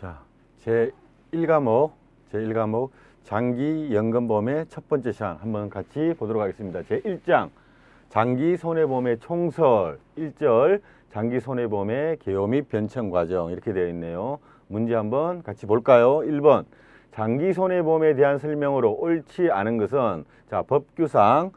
자, 제1과목 장기연금보험의 첫 번째 시간 한번 같이 보도록 하겠습니다. 제1장 장기손해보험의 총설 1절 장기손해보험의 개요 및 변청 과정 이렇게 되어 있네요. 문제 한번 같이 볼까요? 1번 장기손해보험에 대한 설명으로 옳지 않은 것은 자 법규상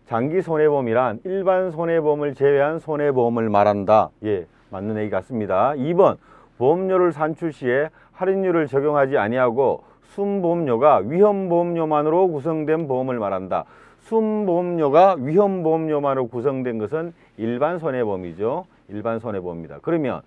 장기손해보험이란 일반 손해보험을 제외한 손해보험을 말한다. 예, 맞는 얘기 같습니다. 2번 보험료를 산출 시에 할인율을 적용하지 아니하고 순보험료가 위험보험료만으로 구성된 보험을 말한다. 순보험료가 위험보험료만으로 구성된 것은 일반 손해보험이죠. 일반 손해보험입니다. 그러면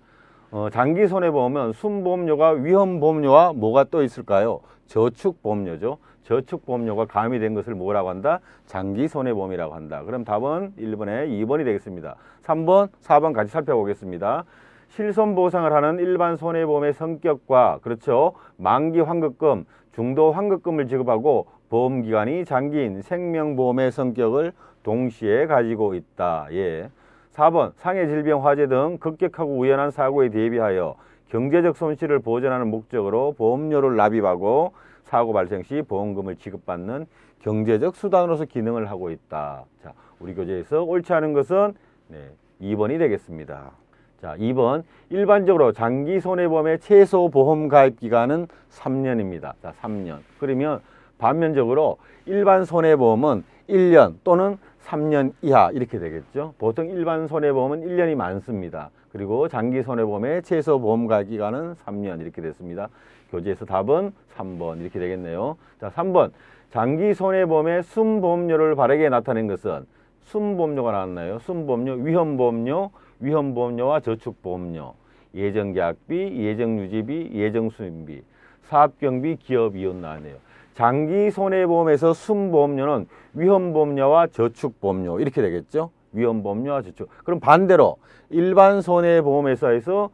장기손해보험은 순보험료가 위험보험료와 뭐가 또 있을까요? 저축보험료죠. 저축보험료가 가미된 것을 뭐라고 한다? 장기손해보험이라고 한다. 그럼 답은 1번에 2번이 되겠습니다. 3번, 4번 같이 살펴보겠습니다. 실손보상을 하는 일반 손해보험의 성격과 그렇죠. 만기 환급금, 중도 환급금을 지급하고 보험기간이 장기인 생명보험의 성격을 동시에 가지고 있다. 예. 4번 상해 질병 화재 등 급격하고 우연한 사고에 대비하여 경제적 손실을 보전하는 목적으로 보험료를 납입하고 사고 발생 시 보험금을 지급받는 경제적 수단으로서 기능을 하고 있다. 자, 우리 교재에서 옳지 않은 것은 2번이 되겠습니다. 자, 2번 일반적으로 장기손해보험의 최소 보험 가입 기간은 3년입니다. 자, 3년. 그러면 반면적으로 일반 손해보험은 1년 또는 3년 이하 이렇게 되겠죠. 보통 일반 손해보험은 1년이 많습니다. 그리고 장기손해보험의 최소 보험 가입 기간은 3년 이렇게 됐습니다. 교재에서 답은 3번 이렇게 되겠네요. 자, 3번 장기손해보험의 순보험료를 바르게 나타낸 것은 순보험료가 나왔나요? 순보험료, 위험보험료, 위험보험료와 저축보험료, 예정계약비, 예정유지비, 예정수임비, 사업경비, 기업이혼 나왔네요. 장기손해보험에서 순보험료는 위험보험료와 저축보험료 이렇게 되겠죠. 위험보험료와 저축. 그럼 반대로 일반 손해보험에서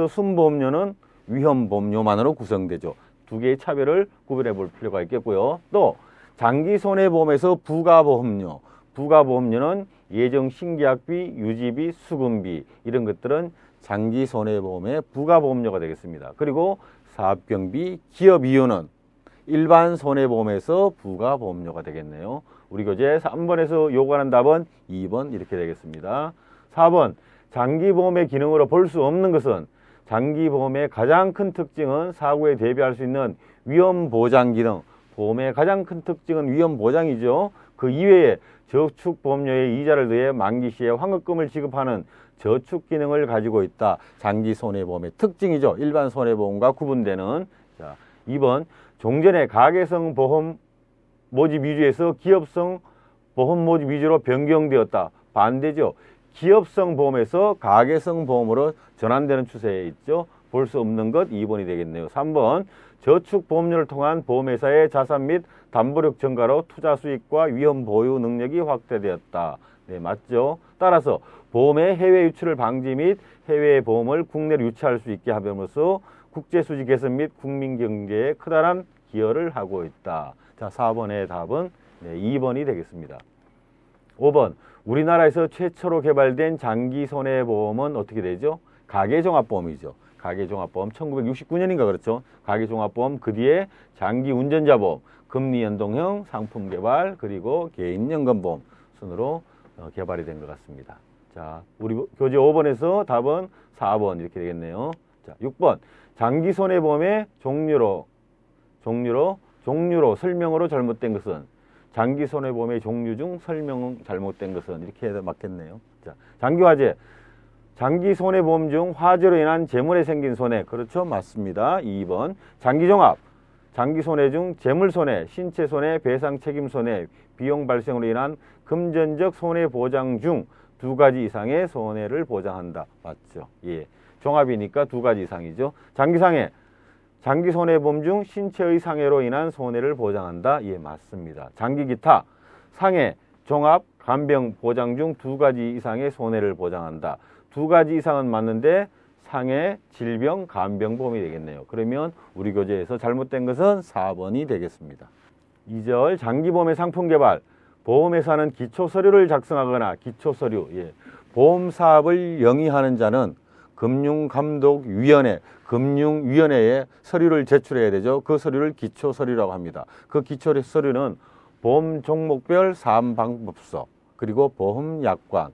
순보험료는 위험보험료만으로 구성되죠. 두 개의 차별을 구별해 볼 필요가 있겠고요. 또 장기손해보험에서 부가보험료는 예정 신계약비, 유지비, 수금비 이런 것들은 장기손해보험의 부가보험료가 되겠습니다. 그리고 사업경비, 기업이혼은 일반 손해보험에서 부가보험료가 되겠네요. 우리 교재 3번에서 요구하는 답은 2번 이렇게 되겠습니다. 4번 장기보험의 기능으로 볼 수 없는 것은 장기보험의 가장 큰 특징은 사고에 대비할 수 있는 위험보장 기능. 보험의 가장 큰 특징은 위험보장이죠. 그 이외에 저축보험료의 이자를 더해 만기 시에 환급금을 지급하는 저축 기능을 가지고 있다. 장기손해보험의 특징이죠. 일반 손해보험과 구분되는. 자, 2번 종전에 가계성 보험 모집 위주에서 기업성 보험 모집 위주로 변경되었다. 반대죠. 기업성 보험에서 가계성 보험으로 전환되는 추세에 있죠. 볼 수 없는 것 2번이 되겠네요. 3번 저축보험료를 통한 보험회사의 자산 및 담보력 증가로 투자 수익과 위험 보유 능력이 확대되었다. 네, 맞죠? 따라서 보험의 해외 유출을 방지 및 해외 보험을 국내로 유치할 수 있게 함으로써 국제 수지 개선 및 국민 경제에 크다란 기여를 하고 있다. 자, 4번의 답은 2번이 되겠습니다. 5번 우리나라에서 최초로 개발된 장기손해보험은 어떻게 되죠? 가계종합보험이죠. 가계종합보험 1969년인가 그렇죠. 가계종합보험 그 뒤에 장기운전자보험, 금리연동형 상품개발 그리고 개인연금보험 순으로 개발이 된 것 같습니다. 자, 우리 교재 5번에서 답은 4번 이렇게 되겠네요. 자, 6번 장기손해보험의 종류로 설명으로 잘못된 것은 장기손해보험의 종류 중 설명은 잘못된 것은 이렇게 해서 맞겠네요. 자, 장기화재 장기손해보험 중 화재로 인한 재물에 생긴 손해 그렇죠? 맞습니다. 2번 장기종합 장기손해 중 재물손해, 신체손해, 배상책임손해, 비용 발생으로 인한 금전적 손해보장 중 2가지 이상의 손해를 보장한다. 맞죠? 예. 종합이니까 2가지 이상이죠. 장기상해 장기손해보험 중 신체의 상해로 인한 손해를 보장한다. 예, 맞습니다. 장기기타 상해, 종합, 간병 보장 중 2가지 이상의 손해를 보장한다. 2가지 이상은 맞는데 상해, 질병, 간병보험이 되겠네요. 그러면 우리 교재에서 잘못된 것은 4번이 되겠습니다. 2절 장기보험의 상품개발 보험회사는 기초서류를 작성하거나 기초서류 보험사업을 영위하는 자는 금융감독위원회, 금융위원회에 서류를 제출해야 되죠. 그 서류를 기초서류라고 합니다. 그 기초서류는 보험 종목별 사업방법서, 그리고 보험약관,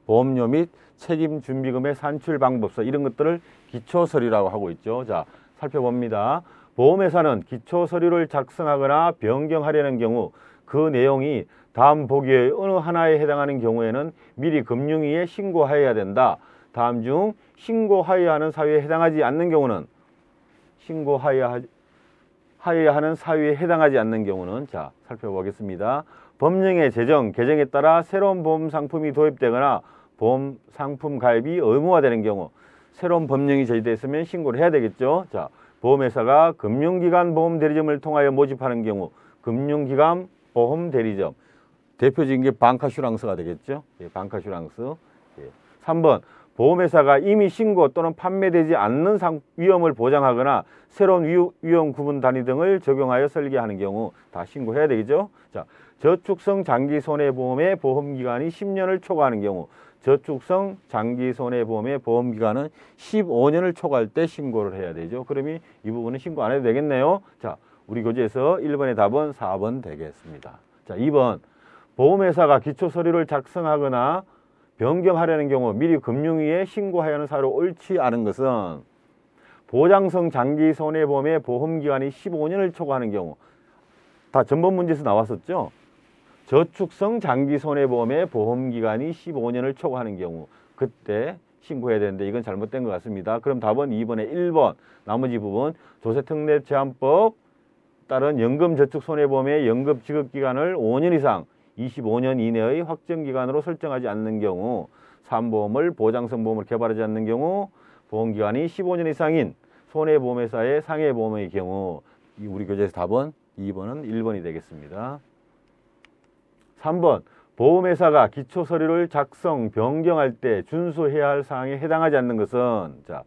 보험료 및 책임준비금의 산출방법서, 이런 것들을 기초서류라고 하고 있죠. 자, 살펴봅니다. 보험회사는 기초서류를 작성하거나 변경하려는 경우 그 내용이 다음 보기의 어느 하나에 해당하는 경우에는 미리 금융위에 신고하여야 된다. 다음 중 신고하여야 하는 사유에 해당하지 않는 경우는, 신고하여야 하는 사유에 해당하지 않는 경우는, 자, 살펴보겠습니다. 법령의 제정, 개정에 따라 새로운 보험 상품이 도입되거나 보험 상품 가입이 의무화되는 경우, 새로운 법령이 제시됐으면 신고를 해야 되겠죠. 자, 보험회사가 금융기관 보험대리점을 통하여 모집하는 경우, 금융기관 보험대리점, 대표적인 게 방카슈랑스가 되겠죠. 예, 방카슈랑스. 예. 3번, 보험회사가 이미 신고 또는 판매되지 않는 위험을 보장하거나 새로운 위험 구분 단위 등을 적용하여 설계하는 경우 다 신고해야 되겠죠. 자, 저축성 장기손해보험의 보험기간이 10년을 초과하는 경우, 저축성 장기손해보험의 보험기간은 15년을 초과할 때 신고를 해야 되죠. 그러면 이 부분은 신고 안 해도 되겠네요. 자, 우리 교재에서 1번의 답은 4번 되겠습니다. 자, 2번, 보험회사가 기초서류를 작성하거나 변경하려는 경우 미리 금융위에 신고하여야 하는 사유로 옳지 않은 것은, 보장성 장기손해보험의 보험기간이 15년을 초과하는 경우, 다 전번 문제에서 나왔었죠. 저축성 장기손해보험의 보험기간이 15년을 초과하는 경우, 그때 신고해야 되는데 이건 잘못된 것 같습니다. 그럼 답은 2번에 1번, 나머지 부분 조세특례 제한법 따른 연금저축손해보험의 연금지급기간을 5년 이상 25년 이내의 확정기간으로 설정하지 않는 경우, 3보험을 보장성 보험을 개발하지 않는 경우, 보험기간이 15년 이상인 손해보험회사의 상해보험의 경우, 우리 교재에서 답은 2번은 1번이 되겠습니다. 3번, 보험회사가 기초서류를 작성, 변경할 때 준수해야 할 사항에 해당하지 않는 것은, 자,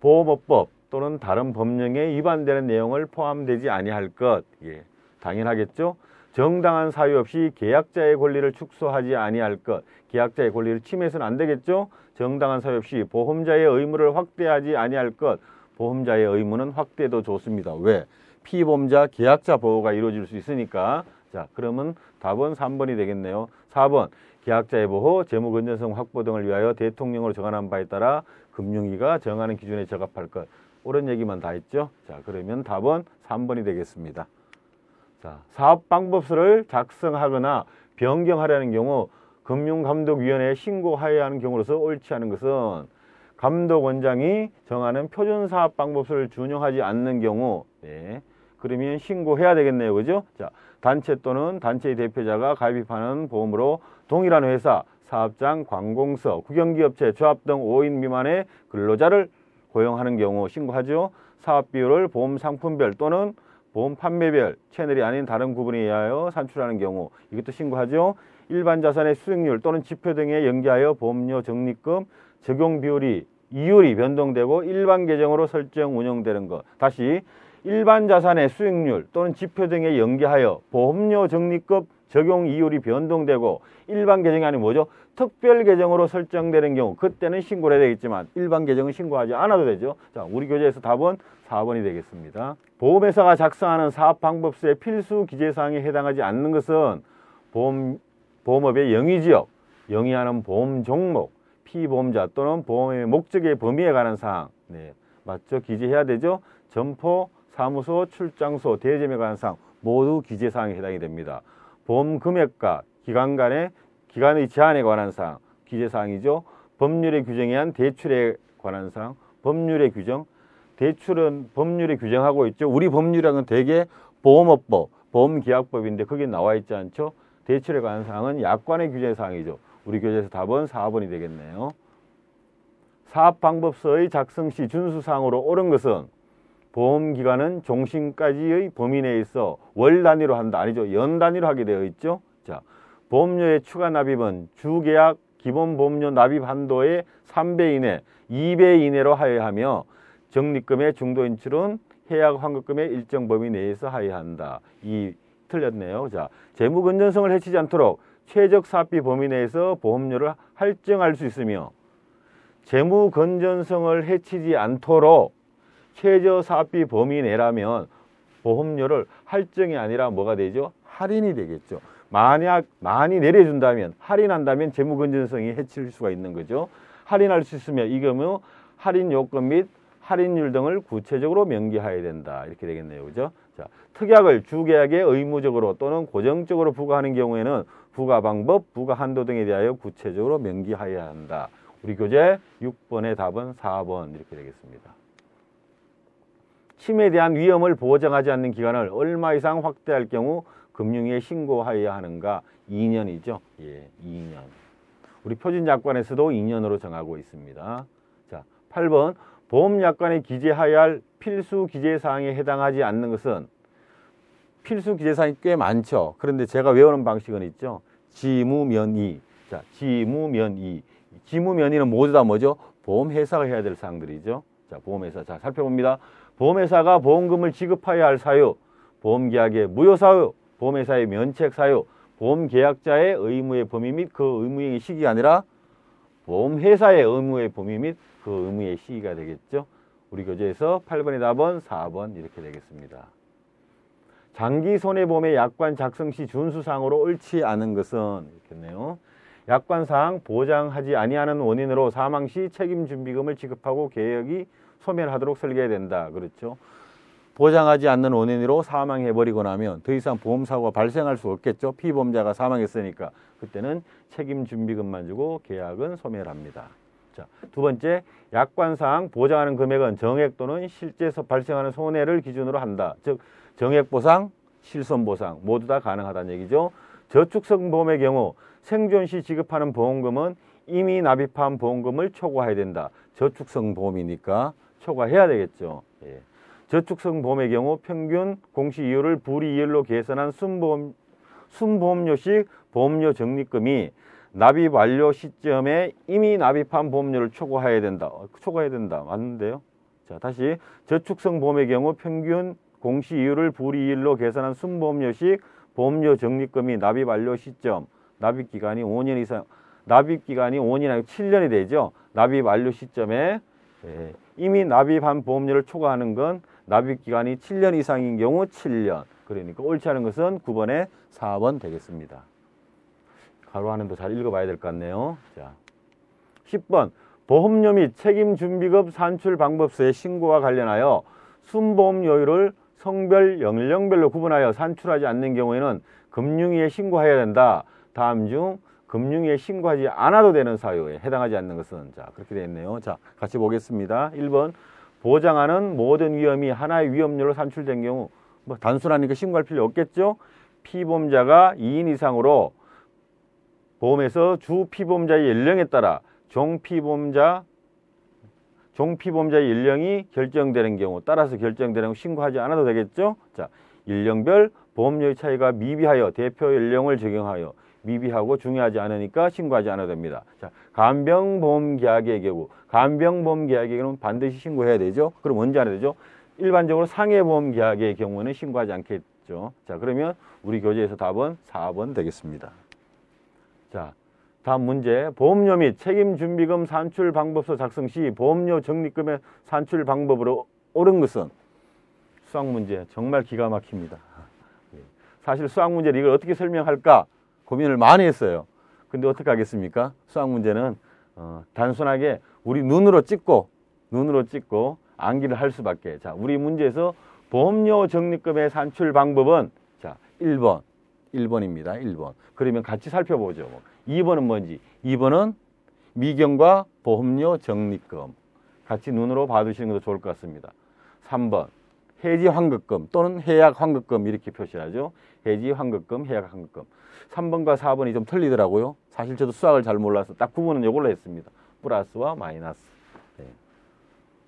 보험업법 또는 다른 법령에 위반되는 내용을 포함되지 아니할 것. 예, 당연하겠죠. 정당한 사유 없이 계약자의 권리를 축소하지 아니할 것. 계약자의 권리를 침해해서는 안 되겠죠. 정당한 사유 없이 보험자의 의무를 확대하지 아니할 것. 보험자의 의무는 확대도 좋습니다. 왜? 피보험자 계약자 보호가 이루어질 수 있으니까. 자, 그러면 답은 3번이 되겠네요. 4번, 계약자의 보호, 재무 건전성 확보 등을 위하여 대통령으로 정한한 바에 따라 금융위가 정하는 기준에 적합할 것. 옳은 얘기만 다 했죠. 자, 그러면 답은 3번이 되겠습니다. 자, 사업방법서를 작성하거나 변경하려는 경우 금융감독위원회에 신고하여야 하는 경우로서 옳지 않은 것은, 감독원장이 정하는 표준사업방법서를 준용하지 않는 경우, 네, 그러면 신고해야 되겠네요. 그죠? 자, 단체 또는 단체의 대표자가 가입하는 보험으로 동일한 회사, 사업장, 관공서, 국영기업체, 조합 등 5인 미만의 근로자를 고용하는 경우 신고하죠. 사업비율을 보험 상품별 또는 보험 판매별, 채널이 아닌 다른 구분에 의하여 산출하는 경우 이것도 신고하죠. 일반 자산의 수익률 또는 지표 등에 연계하여 보험료 적립금 적용 비율이 이율이 변동되고 일반 계정으로 설정 운영되는 것. 다시, 일반 자산의 수익률 또는 지표 등에 연계하여 보험료 적립금 적용 이율이 변동되고 일반 계정이 아니면 뭐죠? 특별 계정으로 설정되는 경우, 그때는 신고를 해야 되겠지만 일반 계정은 신고하지 않아도 되죠. 자, 우리 교재에서 답은 4번이 되겠습니다. 보험회사가 작성하는 사업방법서의 필수 기재사항에 해당하지 않는 것은 보험업의 영위지역, 영위하는 보험 종목, 피보험자 또는 보험의 목적의 범위에 관한 사항, 네, 맞죠? 기재해야 되죠. 점포, 사무소, 출장소, 대점에 관한 사항 모두 기재사항에 해당이 됩니다. 보험 금액과 기간의 제한에 관한 사항, 기재사항이죠. 법률에 규정에 의한 대출에 관한 사항, 법률의 규정, 대출은 법률에 규정하고 있죠. 우리 법률이랑은 대개 보험업법, 보험계약법인데 거기 나와 있지 않죠. 대출에 관한 사항은 약관의 규제사항이죠. 우리 교재에서 답은 4번이 되겠네요. 사업방법서의 작성 시 준수사항으로 옳은 것은, 보험기간은 종신까지의 범위 내에 있어 월 단위로 한다. 아니죠. 연 단위로 하게 되어 있죠. 자, 보험료의 추가 납입은 주계약 기본보험료 납입 한도의 3배 이내, 2배 이내로 하여야 하며 적립금의 중도 인출은 해약 환급금의 일정 범위 내에서 하여야 한다. 이 틀렸네요. 자, 재무 건전성을 해치지 않도록 최적 사업비 범위 내에서 보험료를 할증할 수 있으며 재무 건전성을 해치지 않도록 최저 사업비 범위 내라면 보험료를 할증이 아니라 뭐가 되죠? 할인이 되겠죠. 만약 많이 내려준다면, 할인한다면 재무 건전성이 해칠 수가 있는 거죠. 할인할 수 있으면 이거면 할인 요건 및 할인율 등을 구체적으로 명기해야 된다. 이렇게 되겠네요. 그죠? 자, 특약을 주계약에 의무적으로 또는 고정적으로 부과하는 경우에는 부과 방법, 부과 한도 등에 대하여 구체적으로 명기해야 한다. 우리 교재 6번의 답은 4번 이렇게 되겠습니다. 침해에 대한 위험을 보장하지 않는 기간을 얼마 이상 확대할 경우 금융위에 신고하여야 하는가? 2년이죠. 예, 2년. 우리 표준약관에서도 2년으로 정하고 있습니다. 자, 8번. 보험약관에 기재하여야 할 필수 기재사항에 해당하지 않는 것은 필수 기재사항이 꽤 많죠. 그런데 제가 외우는 방식은 있죠. 지무면의. 자, 지무면의. 지무면의는 모두 다 뭐죠? 보험회사가 해야 될 사항들이죠. 자, 보험회사. 자, 살펴봅니다. 보험회사가 보험금을 지급하여야 할 사유, 보험계약의 무효사유, 보험회사의 면책사유, 보험계약자의 의무의 범위 및 그 의무의 시기가 아니라 보험회사의 의무의 범위 및 그 의무의 시기가 되겠죠. 우리 교재에서 8번의 답은 4번 이렇게 되겠습니다. 장기 손해보험의 약관 작성 시 준수사항으로 옳지 않은 것은 이렇겠네요. 약관사항 보장하지 아니하는 원인으로 사망 시 책임준비금을 지급하고 계약이 소멸하도록 설계해야 된다. 그렇죠. 보장하지 않는 원인으로 사망해버리고 나면 더 이상 보험사고가 발생할 수 없겠죠. 피보험자가 사망했으니까 그때는 책임준비금만 주고 계약은 소멸합니다. 자, 두 번째, 약관사항 보장하는 금액은 정액 또는 실제에서 발생하는 손해를 기준으로 한다. 즉 정액보상, 실손보상 모두 다 가능하다는 얘기죠. 저축성 보험의 경우 생존 시 지급하는 보험금은 이미 납입한 보험금을 초과해야 된다. 저축성 보험이니까 초과해야 되겠죠. 예. 저축성 보험의 경우 평균 공시 이율을 불이율로 계산한 순보험료식 보험료 적립금이 납입 완료 시점에 이미 납입한 보험료를 초과해야 된다. 초과해야 된다. 맞는데요. 자, 다시 저축성 보험의 경우 평균 공시 이율을 불이율로 계산한 순보험료식 보험료 적립금이 납입 완료 시점, 납입 기간이 5년 이상, 납입 기간이 5년이 아니고 7년이 되죠. 납입 완료 시점에 이미 납입한 보험료를 초과하는 건 납입 기간이 7년 이상인 경우 7년. 그러니까 옳지 않은 것은 9번에 4번 되겠습니다. 가로하는도 잘 읽어봐야 될 것 같네요. 자, 10번. 보험료 및 책임준비금 산출 방법서의 신고와 관련하여 순보험료율을 성별, 연령별로 구분하여 산출하지 않는 경우에는 금융위에 신고해야 된다. 다음 중 금융위에 신고하지 않아도 되는 사유에 해당하지 않는 것은 자, 그렇게 되어 있네요. 자, 같이 보겠습니다. 1번. 보장하는 모든 위험이 하나의 위험료로 산출된 경우 뭐 단순하니까 신고할 필요 없겠죠. 피보험자가 2인 이상으로 보험에서 주 피보험자의 연령에 따라 종피보험자의 연령이 결정되는 경우 따라서 결정되는 경우 신고하지 않아도 되겠죠. 자, 연령별 보험료의 차이가 미비하여 대표 연령을 적용하여 미비하고 중요하지 않으니까 신고하지 않아도 됩니다. 자, 간병보험 계약의 경우 간병보험 계약의 경우는 반드시 신고해야 되죠. 그럼 언제 안 해야 되죠? 일반적으로 상해보험 계약의 경우는 신고하지 않겠죠. 자, 그러면 우리 교재에서 답은 4번 되겠습니다. 자, 다음 문제. 보험료 및 책임준비금 산출 방법서 작성 시 보험료 적립금의 산출 방법으로 옳은 것은 수학문제 정말 기가 막힙니다. 사실 수학문제를 이걸 어떻게 설명할까 고민을 많이 했어요. 근데 어떻게 하겠습니까? 수학문제는 단순하게 우리 눈으로 찍고 암기를 할 수밖에. 자, 우리 문제에서 보험료 적립금의 산출 방법은 자, 1번입니다. 1번. 그러면 같이 살펴보죠. 2번은 뭔지. 2번은 미경과 보험료 적립금. 같이 눈으로 봐두시는 것도 좋을 것 같습니다. 3번. 해지 환급금 또는 해약 환급금 이렇게 표시하죠. 해지 환급금, 해약 환급금. 3번과 4번이 좀 틀리더라고요. 사실 저도 수학을 잘 몰라서 딱 구분은 이걸로 했습니다. 플러스와 마이너스. 네.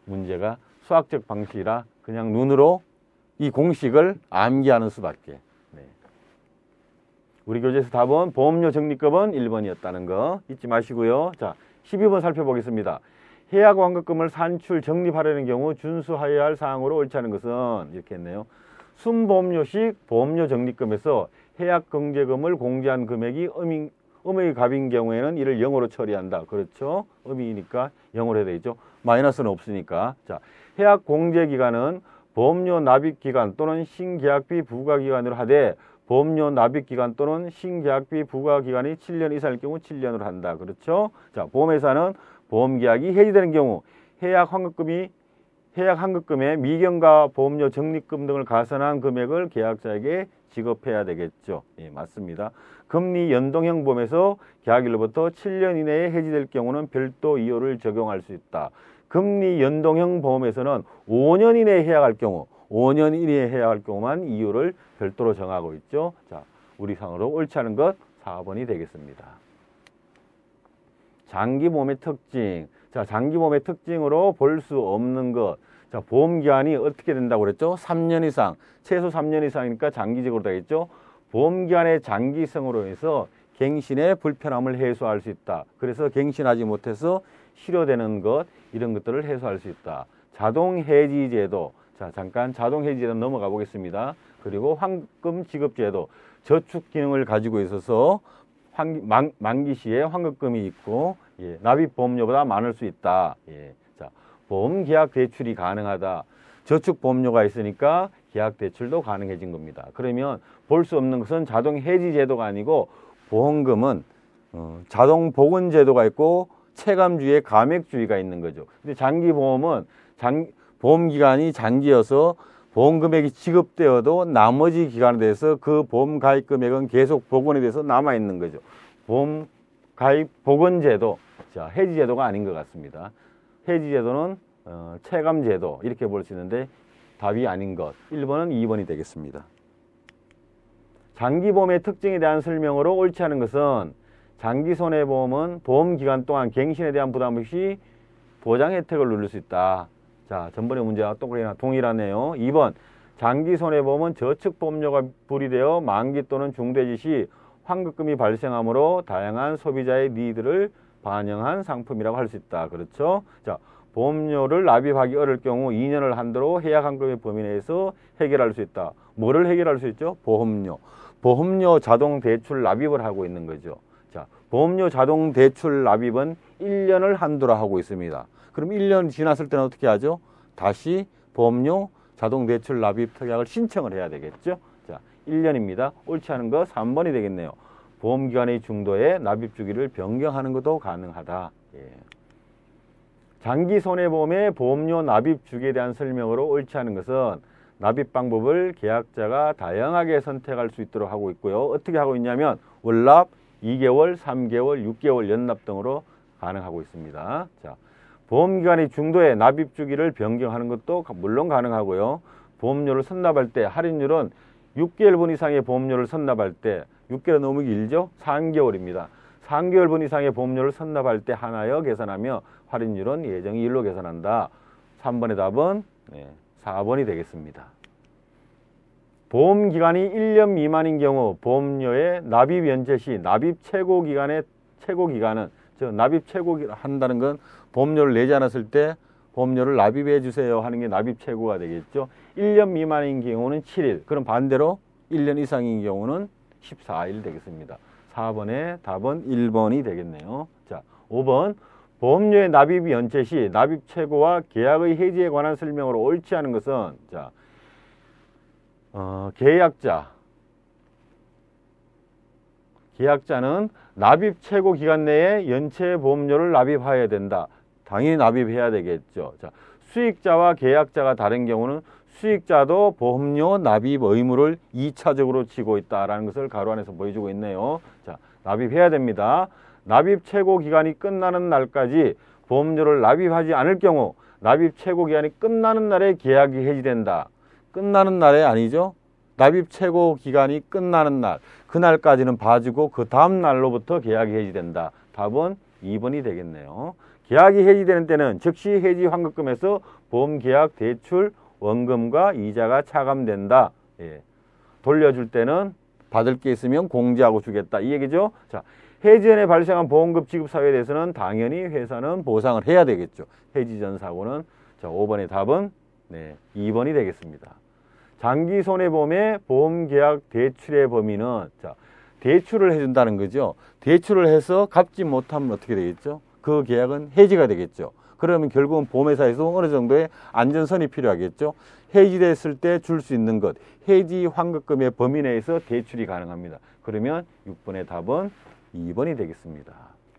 문제가 수학적 방식이라 그냥 눈으로 이 공식을 암기하는 수밖에. 네. 우리 교재에서 답은 보험료 적립금은 1번이었다는 거 잊지 마시고요. 자, 12번 살펴보겠습니다. 해약 환급금을 산출 적립하려는 경우 준수하여야 할 사항으로 옳지 않은 것은 이렇게 했네요. 순보험료식 보험료 적립금에서 해약 경제금을 공제한 금액이 음의 값인 경우에는 이를 0으로 처리한다. 그렇죠? 음이니까 0으로 해야 되겠죠? 마이너스는 없으니까. 자, 해약 공제 기간은 보험료 납입 기간 또는 신계약비 부과 기간으로 하되 보험료 납입 기간 또는 신계약비 부과 기간이 7년 이상일 경우 7년으로 한다. 그렇죠? 자, 보험회사는 보험계약이 해지되는 경우 해약 환급금의 미경과 보험료 적립금 등을 가산한 금액을 계약자에게 지급해야 되겠죠. 예, 맞습니다. 금리 연동형 보험에서 계약일로부터 7년 이내에 해지될 경우는 별도 이율을 적용할 수 있다. 금리 연동형 보험에서는 5년 이내에 해약할 경우, 5년 이내에 해약할 경우만 이율을 별도로 정하고 있죠. 자, 우리 상으로 옳지 않은 것 4번이 되겠습니다. 장기보험의 특징. 자, 장기보험의 특징으로 볼 수 없는 것. 자, 보험기한이 어떻게 된다고 그랬죠? 3년 이상, 최소 3년 이상이니까 장기적으로 되겠죠? 보험기한의 장기성으로 해서 갱신의 불편함을 해소할 수 있다. 그래서 갱신하지 못해서 실효되는 것, 이런 것들을 해소할 수 있다. 자동해지제도. 자, 잠깐 자동해지제도 넘어가 보겠습니다. 그리고 환급 지급제도. 저축 기능을 가지고 있어서 만기 시에 환급금이 있고, 예, 납입 보험료보다 많을 수 있다. 예, 자, 보험 계약 대출이 가능하다. 저축 보험료가 있으니까 계약 대출도 가능해진 겁니다. 그러면 볼 수 없는 것은 자동 해지 제도가 아니고 보험금은 자동 복원 제도가 있고 체감주의 감액주의가 있는 거죠. 근데 장기 보험은 보험 기간이 장기여서 보험 금액이 지급되어도 나머지 기간에 대해서 그 보험 가입 금액은 계속 복원에 대해서 남아 있는 거죠. 보험 가입 복원 제도, 자, 해지 제도가 아닌 것 같습니다. 해지 제도는 체감 제도 이렇게 볼 수 있는데 답이 아닌 것. 1번은 2번이 되겠습니다. 장기보험의 특징에 대한 설명으로 옳지 않은 것은 장기손해보험은 보험기간 동안 갱신에 대한 부담 없이 보장 혜택을 누릴 수 있다. 자, 전번의 문제와 똑같이 동일하네요. 2번, 장기손해보험은 저축보험료가 불이되어 만기 또는 중대지 시 환급금이 발생하므로 다양한 소비자의 니드를 반영한 상품이라고 할 수 있다. 그렇죠? 자, 보험료를 납입하기 어려울 경우 2년을 한도로 해약 환급의 범위 내에서 해결할 수 있다. 뭐를 해결할 수 있죠? 보험료. 보험료 자동 대출 납입을 하고 있는 거죠. 자, 보험료 자동 대출 납입은 1년을 한도로 하고 있습니다. 그럼 1년 지났을 때는 어떻게 하죠? 다시 보험료 자동 대출 납입 특약을 신청을 해야 되겠죠. 자, 1년입니다. 옳지 않은 거 3번이 되겠네요. 보험기간의 중도에 납입 주기를 변경하는 것도 가능하다. 예. 장기손해보험의 보험료 납입 주기에 대한 설명으로 옳지 않은 것은 납입 방법을 계약자가 다양하게 선택할 수 있도록 하고 있고요. 어떻게 하고 있냐면 월납, 2개월, 3개월, 6개월 연납 등으로 가능하고 있습니다. 자, 보험기간의 중도에 납입 주기를 변경하는 것도 물론 가능하고요. 보험료를 선납할 때 할인율은 6개월분 이상의 보험료를 선납할 때 6개월 너무 길죠? 3개월입니다. 3개월분 이상의 보험료를 선납할 때 하나여 계산하며 할인율은 예정 1로 계산한다. 3번의 답은 4번이 되겠습니다. 보험기간이 1년 미만인 경우 보험료의 납입 연체 시 납입 최고기간은 즉 납입 최고한다는 건 보험료를 내지 않았을 때 보험료를 납입해 주세요 하는 게 납입 최고가 되겠죠. 1년 미만인 경우는 7일. 그럼 반대로 1년 이상인 경우는 14일 되겠습니다. 4번의 답은 1번이 되겠네요. 자, 5번. 보험료의 납입 연체 시 납입 최고와 계약의 해지에 관한 설명으로 옳지 않은 것은 자, 계약자는 납입 최고 기간 내에 연체 보험료를 납입해야 된다. 당연히 납입해야 되겠죠. 자, 수익자와 계약자가 다른 경우는 수익자도 보험료 납입 의무를 2차적으로 지고 있다라는 것을 가로 안에서 보여주고 있네요. 자, 납입해야 됩니다. 납입 최고 기간이 끝나는 날까지 보험료를 납입하지 않을 경우 납입 최고 기간이 끝나는 날에 계약이 해지된다. 끝나는 날에 아니죠. 납입 최고 기간이 끝나는 날, 그날까지는 봐주고 그 다음 날로부터 계약이 해지된다. 답은 2번이 되겠네요. 계약이 해지되는 때는 즉시 해지 환급금에서 보험계약 대출 원금과 이자가 차감된다. 예. 돌려줄 때는 받을 게 있으면 공제하고 주겠다. 이 얘기죠. 자, 해지 전에 발생한 보험금 지급 사유에 대해서는 당연히 회사는 보상을 해야 되겠죠. 해지 전 사고는. 자, 5번의 답은 2번이 되겠습니다. 장기손해보험의 보험계약 대출의 범위는 자, 대출을 해준다는 거죠. 대출을 해서 갚지 못하면 어떻게 되겠죠? 그 계약은 해지가 되겠죠. 그러면 결국은 보험회사에서 어느 정도의 안전선이 필요하겠죠. 해지됐을 때 줄 수 있는 것, 해지 환급금의 범위 내에서 대출이 가능합니다. 그러면 6번의 답은 2번이 되겠습니다.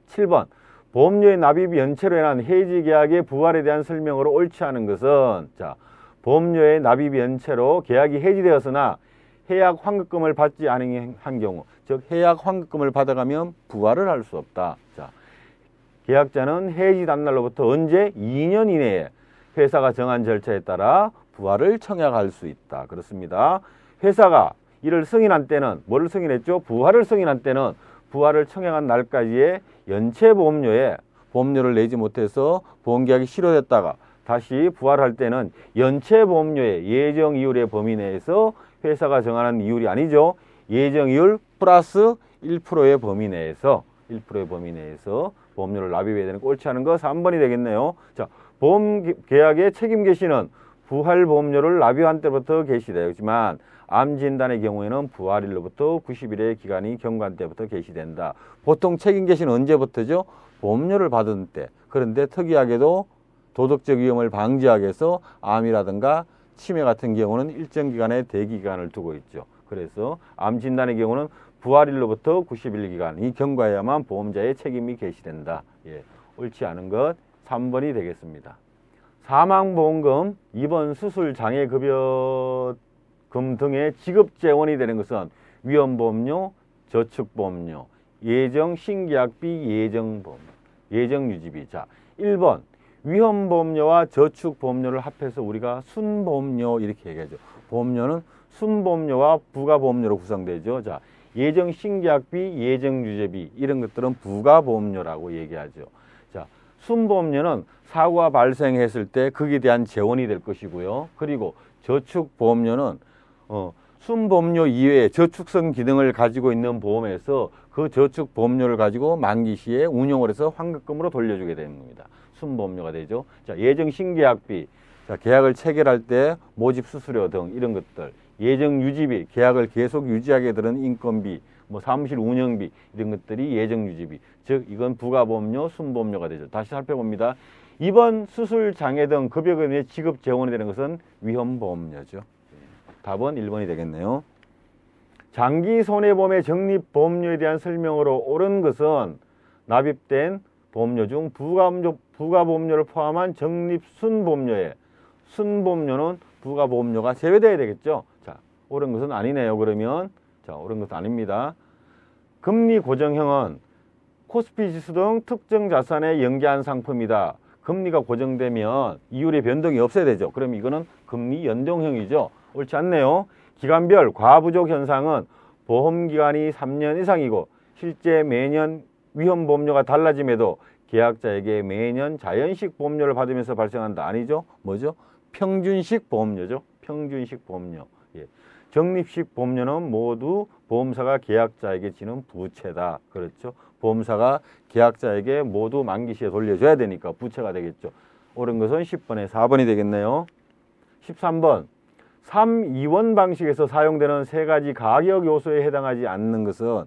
7번, 보험료의 납입 연체로 인한 해지 계약의 부활에 대한 설명으로 옳지 않은 것은, 자, 보험료의 납입 연체로 계약이 해지되었으나 해약 환급금을 받지 않은 경우, 즉 해약 환급금을 받아가면 부활을 할 수 없다. 자, 계약자는 해지 단날로부터 언제? 2년 이내에 회사가 정한 절차에 따라 부활을 청약할 수 있다. 그렇습니다. 회사가 이를 승인한 때는, 뭐를 승인했죠? 부활을 승인한 때는 부활을 청약한 날까지의 연체 보험료에 보험료를 내지 못해서 보험계약이 실효됐다가 다시 부활할 때는 연체 보험료의 예정 이율의 범위 내에서 회사가 정하는 이율이 아니죠. 예정 이율 플러스 1%의 범위 내에서 1%의 범위 내에서 보험료를 납입해야 되는 옳지 않은 거 3번이 되겠네요. 자, 보험계약의 책임 개시는 부활 보험료를 납입한 때부터 개시되지만 암진단의 경우에는 부활일로부터 90일의 기간이 경과한 때부터 개시된다. 보통 책임 개시는 언제부터죠? 보험료를 받은 때. 그런데 특이하게도 도덕적 위험을 방지하기 위해서 암이라든가 치매 같은 경우는 일정 기간의 대기 기간을 두고 있죠. 그래서 암진단의 경우는 부활일로부터 90일 기간이 경과해야만 보험자의 책임이 개시된다. 예, 옳지 않은 것 3번이 되겠습니다. 사망보험금, 입원 수술 장애급여금 등의 지급재원이 되는 것은 위험보험료, 저축보험료, 예정 신계약비, 예정유지비. 자, 1번 위험보험료와 저축보험료를 합해서 우리가 순보험료 이렇게 얘기하죠. 보험료는 순보험료와 부가보험료로 구성되죠. 자, 예정 신계약비, 예정유지비 이런 것들은 부가보험료라고 얘기하죠. 자, 순보험료는 사고가 발생했을 때 거기에 대한 재원이 될 것이고요. 그리고 저축보험료는 순보험료 이외에 저축성 기능을 가지고 있는 보험에서 그 저축보험료를 가지고 만기 시에 운용을 해서 환급금으로 돌려주게 되는 겁니다. 순보험료가 되죠. 자, 예정 신계약비, 자, 계약을 체결할 때 모집 수수료 등 이런 것들, 예정 유지비, 계약을 계속 유지하게 되는 인건비, 뭐 사무실 운영비 이런 것들이 예정 유지비, 즉 이건 부가보험료, 순보험료가 되죠. 다시 살펴봅니다. 입원, 수술, 장애 등 급여금의 지급 재원이 되는 것은 위험보험료죠. 답은 1번이 되겠네요. 장기 손해보험의 적립보험료에 대한 설명으로 옳은 것은 납입된 보험료 중 부가보험료를 포함한 적립 순보험료에 순보험료는 부가보험료가 제외되어야 되겠죠. 자, 옳은 것은 아니네요. 그러면 자, 옳은 것은 아닙니다. 금리 고정형은 코스피 지수 등 특정 자산에 연계한 상품이다. 금리가 고정되면 이율의 변동이 없어야 되죠. 그럼 이거는 금리 연동형이죠. 옳지 않네요. 기간별 과부족 현상은 보험기간이 3년 이상이고 실제 매년 위험보험료가 달라짐에도 계약자에게 매년 자연식 보험료를 받으면서 발생한다. 아니죠? 뭐죠? 평균식 보험료죠. 평균식 보험료. 예. 적립식 보험료는 모두 보험사가 계약자에게 지는 부채다. 그렇죠? 보험사가 계약자에게 모두 만기 시에 돌려줘야 되니까 부채가 되겠죠. 옳은 것은 10번에 4번이 되겠네요. 13번. 3-2원 방식에서 사용되는 세 가지 가격 요소에 해당하지 않는 것은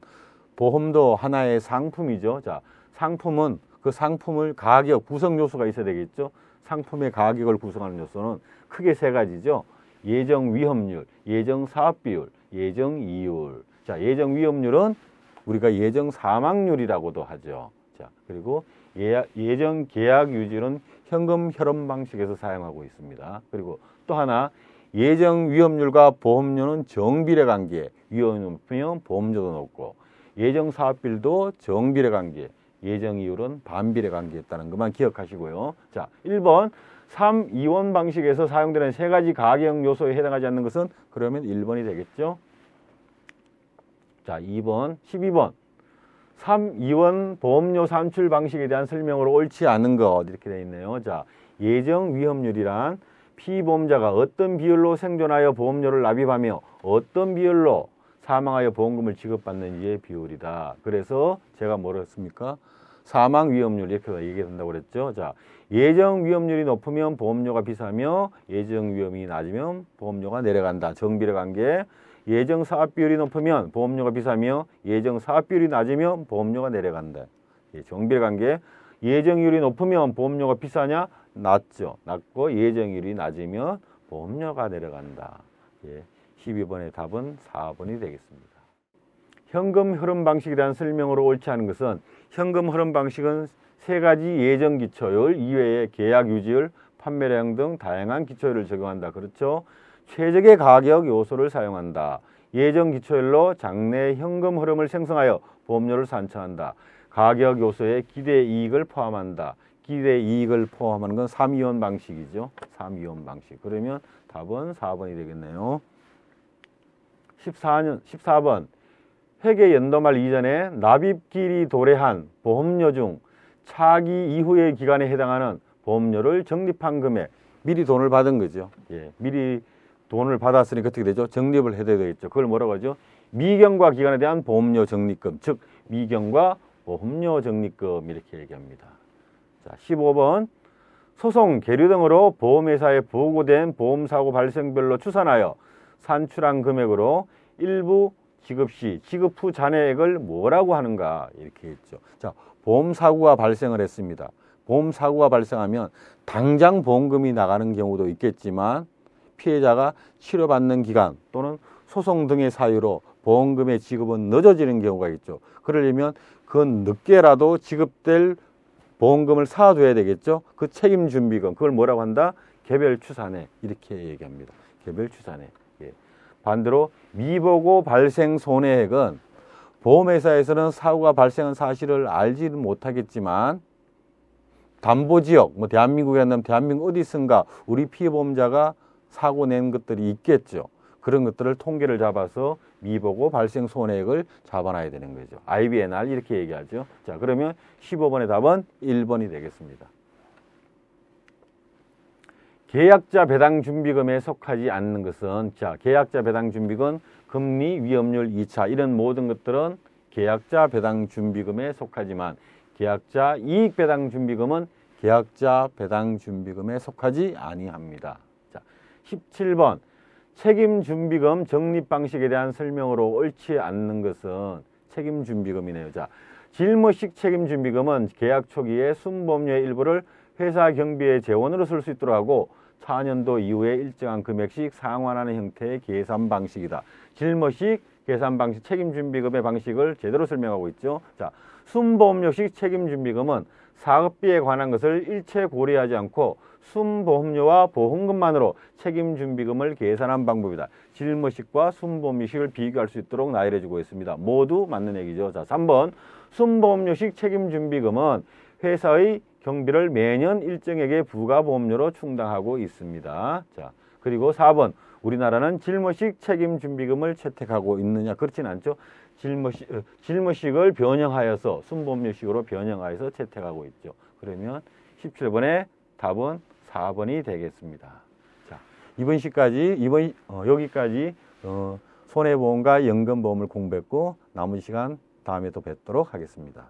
보험도 하나의 상품이죠. 자, 상품은 그 상품을 가격, 구성 요소가 있어야 되겠죠. 상품의 가격을 구성하는 요소는 크게 세 가지죠. 예정 위험률, 예정 사업비율, 예정 이율. 자, 예정 위험률은 우리가 예정 사망률이라고도 하죠. 자, 그리고 예정 계약 유지는 현금 혈업 방식에서 사용하고 있습니다. 그리고 또 하나 예정 위험률과 보험료는 정비례 관계, 위험이 높으면 보험료도 높고 예정 사업비율도 정비례 관계, 예정 이율은 반비례 관계에 있다는 것만 기억하시고요. 자, 1번 3-2원 방식에서 사용되는 세 가지 가격 요소에 해당하지 않는 것은 그러면 1번이 되겠죠. 자, 2번, 12번 3-2원 보험료 산출 방식에 대한 설명으로 옳지 않은 것 이렇게 되어 있네요. 자, 예정 위험률이란 피보험자가 어떤 비율로 생존하여 보험료를 납입하며 어떤 비율로 사망하여 보험금을 지급받는지의 비율이다. 그래서 제가 뭐라 했습니까? 사망 위험률 이렇게 얘기한다고 그랬죠. 자, 예정 위험률이 높으면 보험료가 비싸며 예정 위험이 낮으면 보험료가 내려간다. 정비례 관계. 예정 사업 비율이 높으면 보험료가 비싸며 예정 사업 비율이 낮으면 보험료가 내려간다. 예, 정비례 관계. 예정률이 높으면 보험료가 비싸냐? 낮죠. 낮고 예정률이 낮으면 보험료가 내려간다. 예, 12번의 답은 4번이 되겠습니다. 현금 흐름 방식에 대한 설명으로 옳지 않은 것은 현금 흐름 방식은 세 가지 예정 기초율 이외에 계약 유지율, 판매량 등 다양한 기초율을 적용한다. 그렇죠? 최적의 가격 요소를 사용한다. 예정 기초율로 장래 현금 흐름을 생성하여 보험료를 산출한다. 가격 요소에 기대 이익을 포함한다. 기대 이익을 포함하는 건 3이원 방식이죠. 3이원 방식. 그러면 답은 4번이 되겠네요. 14번. 회계 연도말 이전에 납입기일이 도래한 보험료 중 차기 이후의 기간에 해당하는 보험료를 적립한 금액. 미리 돈을 받은 거죠. 예, 미리 돈을 받았으니까 어떻게 되죠? 적립을 해야 되겠죠. 그걸 뭐라고 하죠? 미경과 기간에 대한 보험료 적립금. 즉 미경과 보험료 적립금 이렇게 얘기합니다. 자, 15번. 소송, 계류 등으로 보험회사에 보고된 보험사고 발생별로 추산하여 산출한 금액으로 일부 지급 시, 지급 후 잔액을 뭐라고 하는가 이렇게 했죠. 자, 보험사고가 발생을 했습니다. 보험사고가 발생하면 당장 보험금이 나가는 경우도 있겠지만 피해자가 치료받는 기간 또는 소송 등의 사유로 보험금의 지급은 늦어지는 경우가 있죠. 그러려면 그건 늦게라도 지급될 보험금을 사둬야 되겠죠. 그 책임준비금, 그걸 뭐라고 한다? 개별추산액 이렇게 얘기합니다. 개별추산액. 예. 반대로 미보고 발생 손해액은 보험회사에서는 사고가 발생한 사실을 알지는 못하겠지만 담보지역, 뭐 대한민국에 한다면 대한민국 어디 있은가 우리 피해보험자가 사고 낸 것들이 있겠죠. 그런 것들을 통계를 잡아서 미보고 발생 손해액을 잡아놔야 되는 거죠. IBNR 이렇게 얘기하죠. 자, 그러면 15번의 답은 1번이 되겠습니다. 계약자 배당 준비금에 속하지 않는 것은, 자, 계약자 배당 준비금, 금리, 위험률 2차 이런 모든 것들은 계약자 배당 준비금에 속하지만 계약자 이익 배당 준비금은 계약자 배당 준비금에 속하지 아니합니다. 자, 17번. 책임준비금 적립 방식에 대한 설명으로 옳지 않는 것은 책임준비금이네요. 자, 짊어식 책임준비금은 계약 초기에 순보험료의 일부를 회사 경비의 재원으로 쓸 수 있도록 하고 4년도 이후에 일정한 금액씩 상환하는 형태의 계산 방식이다. 짊어식 계산 방식, 책임준비금의 방식을 제대로 설명하고 있죠. 자, 순보험료식 책임준비금은 사업비에 관한 것을 일체 고려하지 않고 순보험료와 보험금만으로 책임준비금을 계산한 방법이다. 짊어식과 순보험료식을 비교할 수 있도록 나열해 주고 있습니다. 모두 맞는 얘기죠. 자, 3번. 순보험료식 책임준비금은 회사의 경비를 매년 일정액의 부가보험료로 충당하고 있습니다. 자, 그리고 4번. 우리나라는 짊어식 책임준비금을 채택하고 있느냐? 그렇진 않죠. 짊어식을 변형하여서 순보험료식으로 변형하여서 채택하고 있죠. 그러면 17번의 답은 4번이 되겠습니다. 자, 이번 시까지 여기까지 손해보험과 연금보험을 공부했고 남은 시간 다음에 또 뵙도록 하겠습니다.